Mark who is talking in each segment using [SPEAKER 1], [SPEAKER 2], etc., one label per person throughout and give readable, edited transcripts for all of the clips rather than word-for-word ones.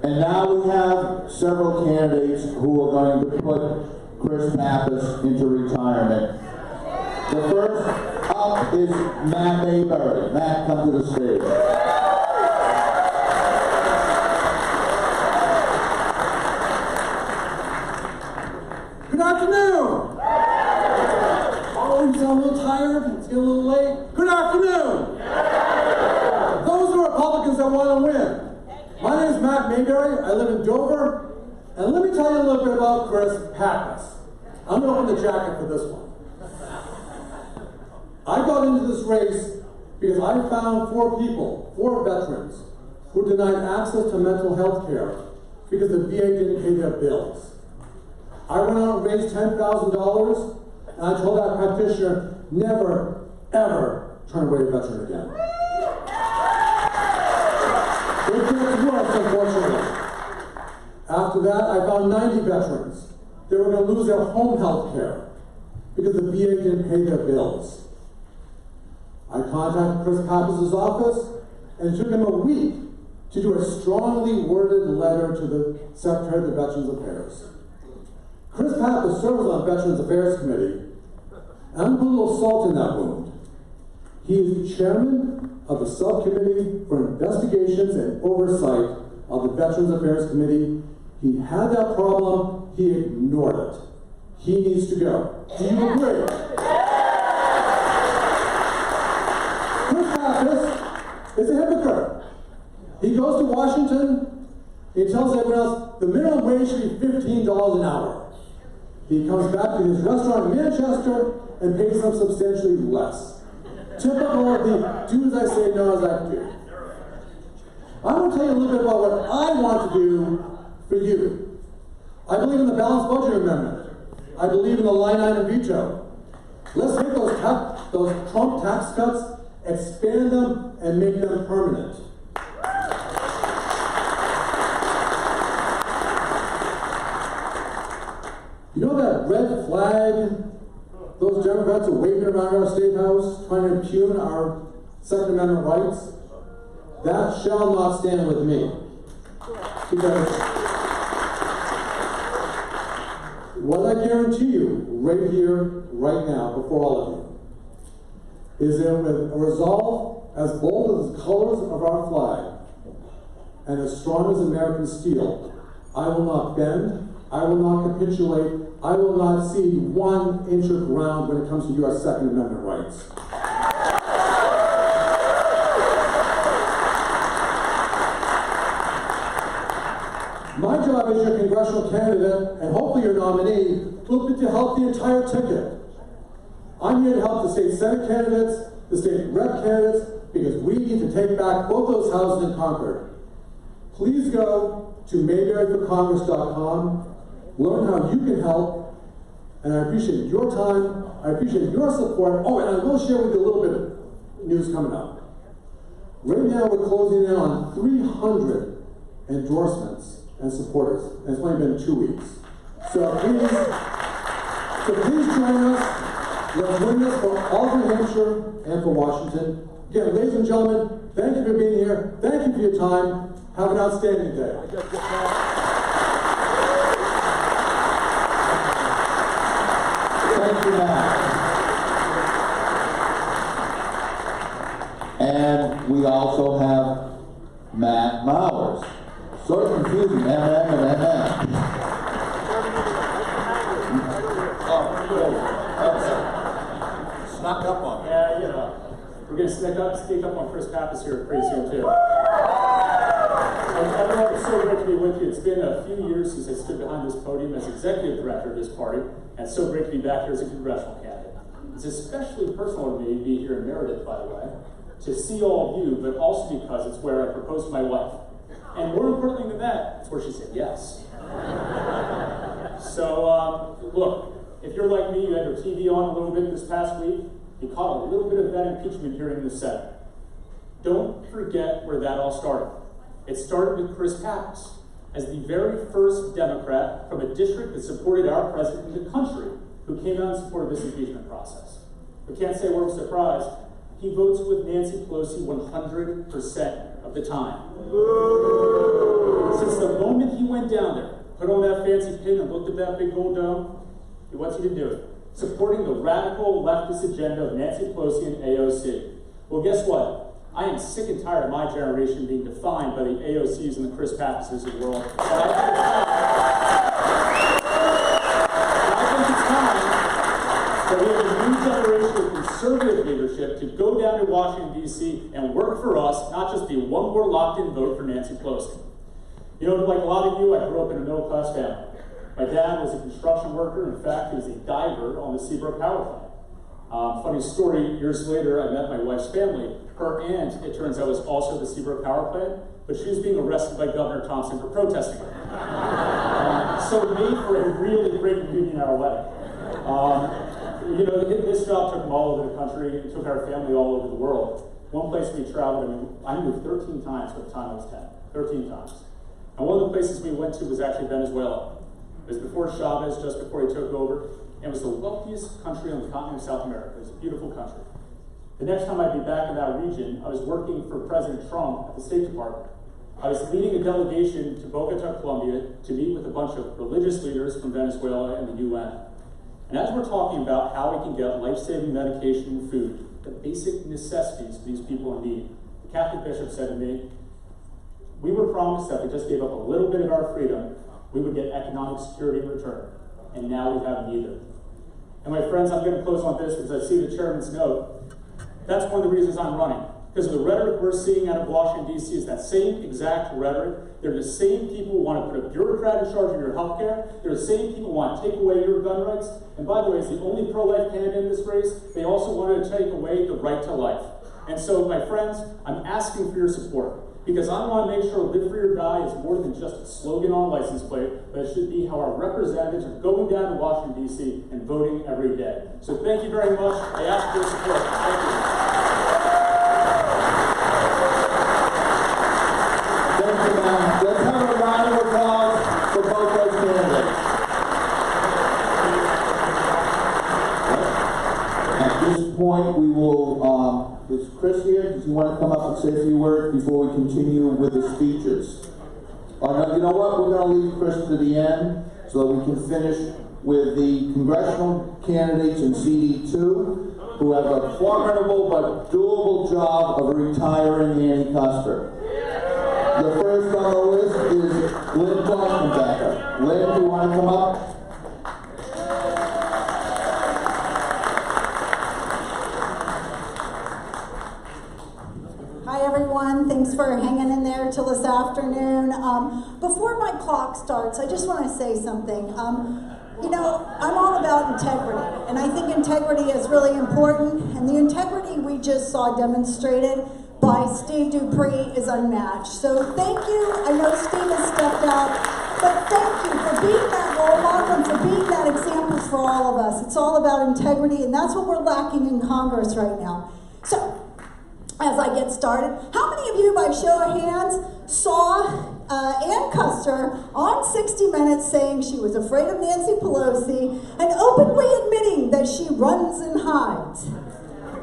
[SPEAKER 1] And now we have several candidates who are going to put Chris Pappas into retirement. The first up is Matt Mayberry. Matt, come to the stage.
[SPEAKER 2] Good afternoon. Oh, you sound a little tired. It's getting a little late. Good afternoon. Those are Republicans that want to win. My name is Matt Mayberry. I live in Dover. And let me tell you a little bit about Chris Pappas. I'm going to open the jacket for this one. I got into this race because I found four veterans, who were denied access to mental health care because the VA didn't pay their bills. I went out and raised $10,000, and I told that practitioner, never, ever turn away a veteran again. It gets worse, unfortunately. After that, I found 90 veterans. They were going to lose their home health care because the VA didn't pay their bills. I contacted Chris Pappas' office, and it took him a week to do a strongly worded letter to the Secretary of Veterans Affairs. Chris Pappas serves on Veterans Affairs Committee, and I'm putting a little salt in that wound. He is chairman of the Subcommittee for Investigations and Oversight of the Veterans Affairs Committee. He had that problem, he ignored it. He needs to go. Do you agree? Chris Pappas is a hypocrite. He goes to Washington, he tells everyone else the minimum wage should be $15 an hour. He comes back to his restaurant in Manchester and pays them substantially less. Typical of the do as I say, no as I do. I want to tell you a little bit about what I want to do for you. I believe in the balanced budget amendment. I believe in the line item veto. Let's take those Trump tax cuts, expand them, and make them permanent. You know that red flag those Democrats are waving around our State House, trying to impugn our Second Amendment rights? That shall not stand with me. Because what I guarantee you, right here, right now, before all of you, is that with a resolve as bold as the colors of our flag and as strong as American steel, I will not bend, I will not capitulate, I will not cede 1 inch of ground when it comes to your Second Amendment rights. My job as your congressional candidate, and hopefully your nominee, will be to help the entire ticket. I'm here to help the state Senate candidates, the state rep candidates, because we need to take back both those houses in Concord. Please go to mayberryforcongress.com, learn how you can help, and I appreciate your time, I appreciate your support. Oh, and I will share with you a little bit of news coming up. Right now we're closing in on 300 endorsements and supporters, and it's only been 2 weeks. So please join us. Let's win this for all of New Hampshire and for Washington. Again, ladies and gentlemen, thank you for being here. Thank you for your time. Have an outstanding day.
[SPEAKER 1] Thank you, Matt. And we also have Matt Mowers. Sort of confusing, MM and MM.
[SPEAKER 3] Snuck up on me.
[SPEAKER 4] Yeah, you know, we're going to sneak up on Chris Pappas here pretty soon, too. And everyone, it's so great to be with you. It's been a few years since I stood behind this podium as executive director of this party, and it's so great to be back here as a congressional candidate. It's especially personal to me to be here in Meredith, by the way, to see all of you, but also because it's where I proposed to my wife. And more importantly than that, it's where she said yes. So, look, if you're like me, you had your TV on a little bit this past week, you caught a little bit of that impeachment hearing in the Senate. Don't forget where that all started. It started with Chris Pappas. as the very first Democrat from a district that supported our president in the country who came out and supported this impeachment process. We can't say we're surprised. He votes with Nancy Pelosi 100% of the time. Since the moment he went down there, put on that fancy pin and looked at that big gold dome, he wants you to do it. Supporting the radical leftist agenda of Nancy Pelosi and AOC. Well, guess what? I am sick and tired of my generation being defined by the AOCs and the Chris Pappases of the world. And I think it's time that we have a new generation of conservative leadership to go down to Washington, D.C. and work for us, not just be one more locked-in vote for Nancy Pelosi. You know, like a lot of you, I grew up in a middle-class family. My dad was a construction worker. In fact, he was a diver on the Seabrook power plant. Funny story, years later, I met my wife's family. Her aunt, it turns out, was also at the Seabrook power plant, but she was being arrested by Governor Thompson for protesting it. So it made for a really great reunion at our wedding. You know, this job took them all over the country. It took our family all over the world. One place we traveled, I moved 13 times by the time I was 10. 13 times. And one of the places we went to was actually Venezuela. It was before Chavez, just before he took over. And it was the wealthiest country on the continent of South America. It was a beautiful country. The next time I'd be back in that region, I was working for President Trump at the State Department. I was leading a delegation to Bogota, Colombia, to meet with a bunch of religious leaders from Venezuela and the UN. And as we're talking about how we can get life-saving medication and food, the basic necessities for these people in need, the Catholic bishop said to me, we were promised that if we just gave up a little bit of our freedom, we would get economic security in return. And now we have neither. And my friends, I'm going to close on this because I see the chairman's note. That's one of the reasons I'm running. Because of the rhetoric we're seeing out of Washington, D.C. is that same exact rhetoric. They're the same people who want to put a bureaucrat in charge of your health care. They're the same people who want to take away your gun rights. And by the way, as the only pro-life candidate in this race, they also wanted to take away the right to life. And so, my friends, I'm asking for your support. Because I want to make sure Live Free or Die is more than just a slogan on a license plate, but it should be how our representatives are going down to Washington, D.C. and voting every day. So thank you very much. I ask for your support. Thank you.
[SPEAKER 1] Thank you, ma'am. Let's have a round of applause for both those candidates. At this point, we will, is Chris here? Does he want to come up and say a few words before we continue with the speeches? Oh, no, you know what? We're going to leave Chris to the end so that we can finish with the congressional candidates in CD2 who have a formidable but doable job of retiring Annie Custer. The first on the list is Lynn Boston-Becker. Lynn, do you want to come up?
[SPEAKER 3] Hi everyone, thanks for hanging in there till this afternoon. Before my clock starts, I just want to say something. You know, I'm all about integrity, and I think integrity is really important, and the integrity we just saw demonstrated by Steve Dupree is unmatched. So thank you. I know Steve has stepped out, but thank you for being that role model and for being that example for all of us. It's all about integrity, and that's what we're lacking in Congress right now. So, as I get started, how many of you, by show of hands, saw Ann Custer on 60 Minutes saying she was afraid of Nancy Pelosi and openly admitting that she runs and hides?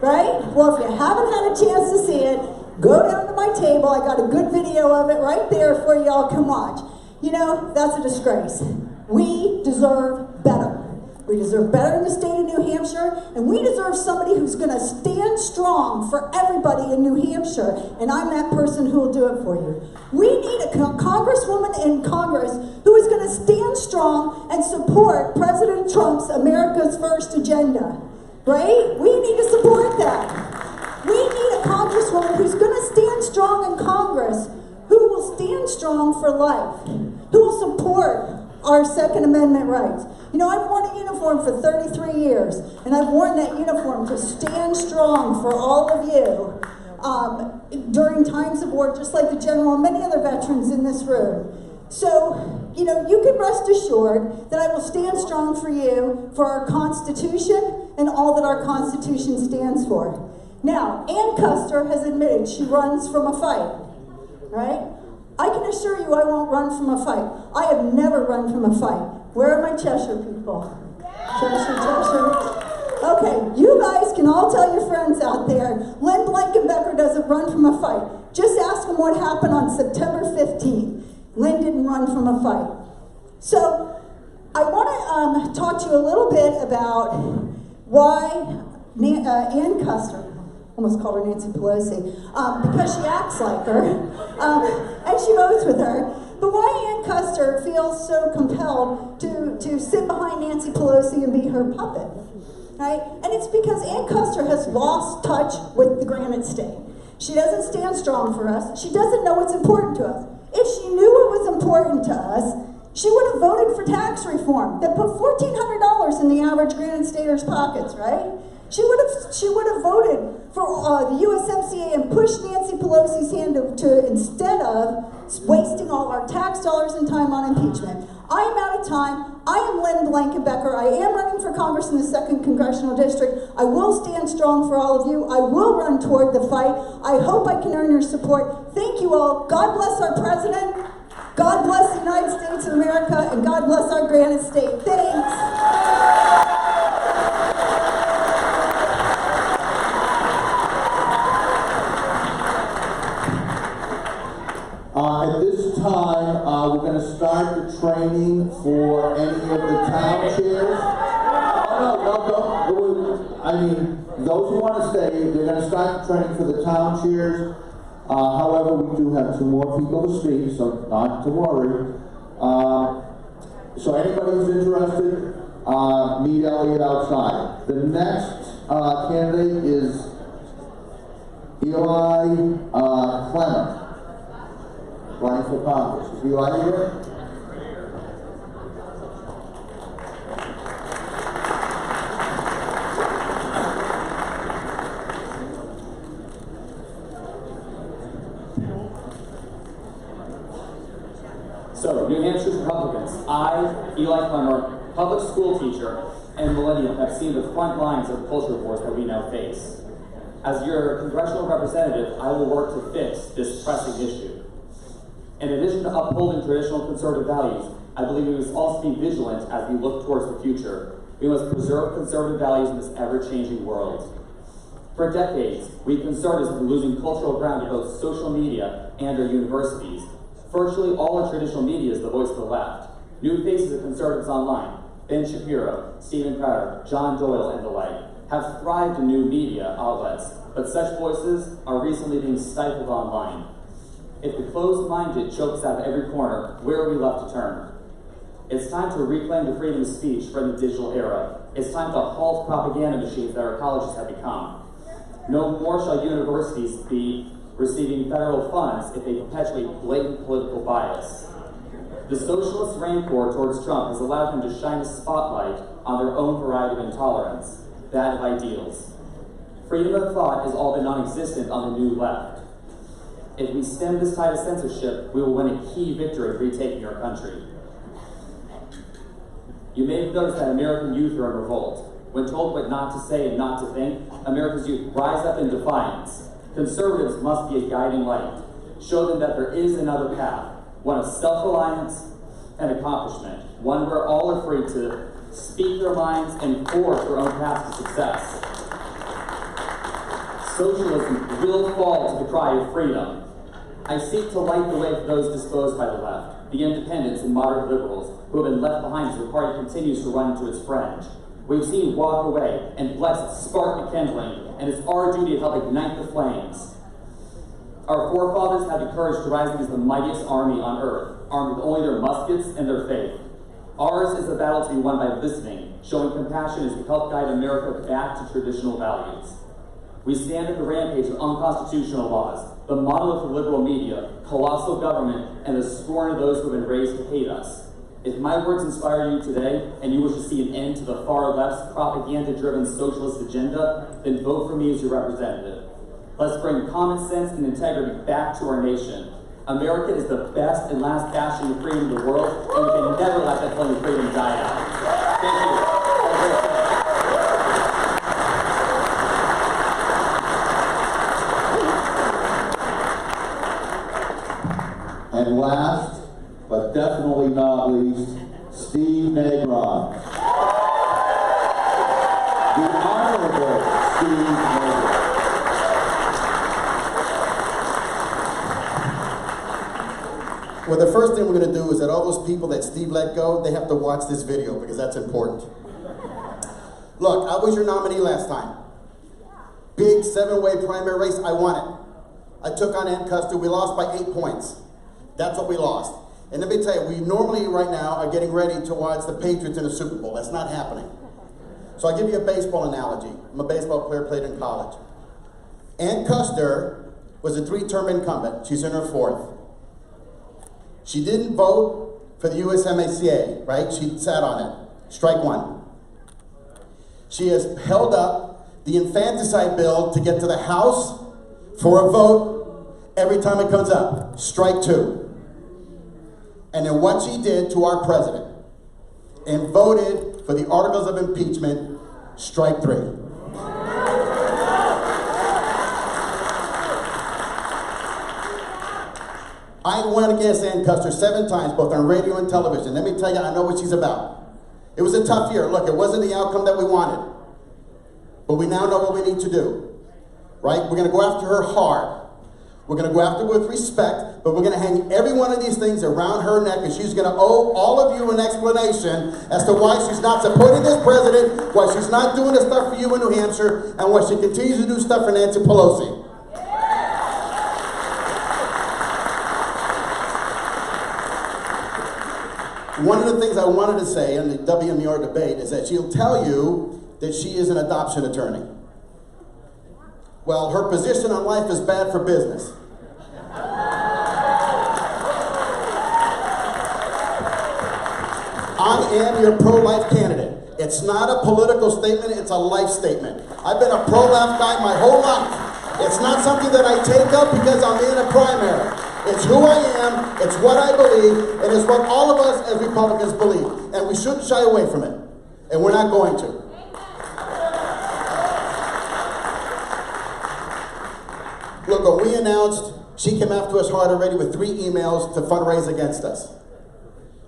[SPEAKER 3] Right? Well, if you haven't had a chance to see it, go down to my table. I got a good video of it right there for y'all can watch. You know, that's a disgrace. We deserve better. We deserve better in the state of New Hampshire, and we deserve somebody who's going to stand strong for everybody in New Hampshire, and I'm that person who will do it for you. We need a congresswoman in Congress who is going to stand strong and support President Trump's America's First agenda, right? We need to support that. We need a congresswoman who's going to stand strong in Congress, who will stand strong for life, who will support our Second Amendment rights. You know, I've worn a uniform for 33 years, and I've worn that uniform to stand strong for all of you during times of war, just like the general and many other veterans in this room. So, you know, you can rest assured that I will stand strong for you, for our Constitution, and all that our Constitution stands for. Now, Ann Custer has admitted she runs from a fight, right? I can assure you I won't run from a fight. I have never run from a fight. Where are my Cheshire people? Cheshire. Okay, you guys can all tell your friends out there, Lynn Blankenbecker doesn't run from a fight. Just ask them what happened on September 15th. Lynn didn't run from a fight. So, I want to talk to you a little bit about why Ann Custer, almost called her Nancy Pelosi, because she acts like her, and she votes with her. But why Ann Custer feels so compelled to sit behind Nancy Pelosi and be her puppet, right? And it's because Ann Custer has lost touch with the Granite State. She doesn't stand strong for us. She doesn't know what's important to us. If she knew what was important to us, she would have voted for tax reform that put $1,400 in the average Granite Stater's pockets, right? She would have voted for the USMCA and pushed Nancy Pelosi's hand to instead of wasting all our tax dollars and time on impeachment. I am out of time. I am Lynn Blankenbecker. I am running for Congress in the 2nd Congressional District. I will stand strong for all of you. I will run toward the fight. I hope I can earn your support. Thank you all. God bless our president. God bless the United States of America. And God bless our Granite State. Thanks.
[SPEAKER 1] At this time, we're going to start the training for any of the town chairs. No. I mean, those who want to stay, they're going to start the training for the town chairs. However, we do have 2 more people to speak, so not to worry. So anybody who's interested, meet Elliot outside. The next candidate is Eli Clemmer, running for Congress. Is Eli here?
[SPEAKER 5] So, New Hampshire's Republicans, I, Eli Clemmer, public school teacher, and millennial have seen the front lines of culture wars that we now face. As your congressional representative, I will work to fix this pressing issue. In addition to upholding traditional conservative values, I believe we must also be vigilant as we look towards the future. We must preserve conservative values in this ever-changing world. For decades, we conservatives have been losing cultural ground to both social media and our universities. Virtually all our traditional media is the voice of the left. New faces of conservatives online, Ben Shapiro, Stephen Crowder, John Doyle, and the like, have thrived in new media outlets, but such voices are recently being stifled online. If the closed-minded chokes out of every corner, where are we left to turn? It's time to reclaim the freedom of speech from the digital era. It's time to halt propaganda machines that our colleges have become. No more shall universities be receiving federal funds if they perpetuate blatant political bias. The socialist rancor towards Trump has allowed him to shine a spotlight on their own variety of intolerance, that of ideals. Freedom of thought has all been non-existent on the new left. If we stem this tide of censorship, we will win a key victory retaking our country. You may have noticed that American youth are in revolt. When told what not to say and not to think, America's youth rise up in defiance. Conservatives must be a guiding light. Show them that there is another path, one of self-reliance and accomplishment, one where all are free to speak their minds and forge their own path to success. Socialism will fall to the cry of freedom. I seek to light the way for those disposed by the left, the independents and moderate liberals who have been left behind as the party continues to run into its fringe. We've seen walk away and bless spark the kindling, and it's our duty to help ignite the flames. Our forefathers had the courage to rise against the mightiest army on earth, armed with only their muskets and their faith. Ours is a battle to be won by listening, showing compassion as we help guide America back to traditional values. We stand at the rampage of unconstitutional laws, the monolith of liberal media, colossal government, and the scorn of those who have been raised to hate us. If my words inspire you today, and you wish to see an end to the far left's propaganda-driven socialist agenda, then vote for me as your representative. Let's bring common sense and integrity back to our nation. America is the best and last bastion of freedom in the world, and we can never let that flame of freedom die out. Thank you.
[SPEAKER 1] And last, but definitely not least, Steve Negron. The Honorable Steve Negron.
[SPEAKER 6] Well, the first thing we're going to do is that all those people that Steve let go, they have to watch this video because that's important. Look, I was your nominee last time. Big 7-way primary race, I won it. I took on Ann Custer, we lost by 8 points. That's what we lost. And let me tell you, we normally right now are getting ready to watch the Patriots in the Super Bowl. That's not happening. So I'll give you a baseball analogy. I'm a baseball player, played in college. Ann Custer was a 3-term incumbent. She's in her 4th. She didn't vote for the USMCA, right? She sat on it. Strike 1. She has held up the infanticide bill to get to the House for a vote every time it comes up. Strike 2. And then what she did to our president and voted for the articles of impeachment, strike 3. I went against Ann Custer 7 times, both on radio and television. Let me tell you, I know what she's about. It was a tough year. Look, it wasn't the outcome that we wanted. But we now know what we need to do. Right? We're going to go after her hard. We're going to go after her with respect, but we're going to hang every one of these things around her neck, and she's going to owe all of you an explanation as to why she's not supporting this president, why she's not doing the stuff for you in New Hampshire, and why she continues to do stuff for Nancy Pelosi. One of the things I wanted to say in the WMER debate is that she'll tell you that she is an adoption attorney. Well, her position on life is bad for business. I am your pro-life candidate. It's not a political statement, it's a life statement. I've been a pro-life guy my whole life. It's not something that I take up because I'm in a primary. It's who I am, it's what I believe, and it's what all of us as Republicans believe. And we shouldn't shy away from it. And we're not going to. Look, when we announced, she came after us hard already with 3 emails to fundraise against us.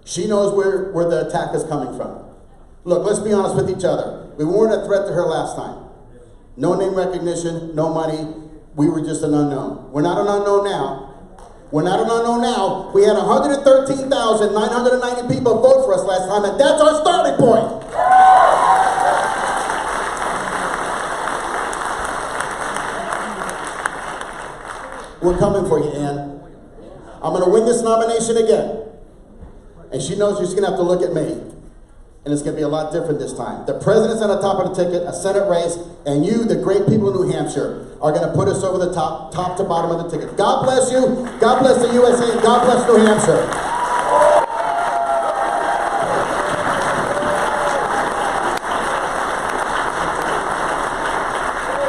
[SPEAKER 6] She knows where the attack is coming from. Look, let's be honest with each other. We weren't a threat to her last time. No name recognition, no money. We were just an unknown. We're not an unknown now. We're not an unknown now. We had 113,990 people vote for us last time, and that's our starting point. We're coming for you, Ann. I'm going to win this nomination again. And she knows she's going to have to look at me. And it's going to be a lot different this time. The president's on the top of the ticket, a Senate race, and you, the great people of New Hampshire, are going to put us over the top to bottom of the ticket. God bless you, God bless the USA, and God bless New Hampshire.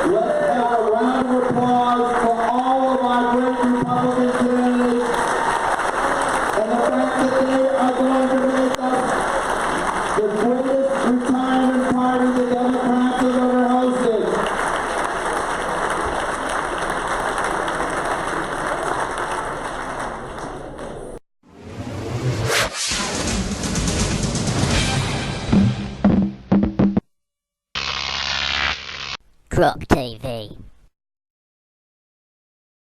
[SPEAKER 1] Let's have a round of applause for all of our great Republican candidates and the fact that they are going to make us the greatest retirement party the Democrats have ever hosted.
[SPEAKER 7] Croc TV.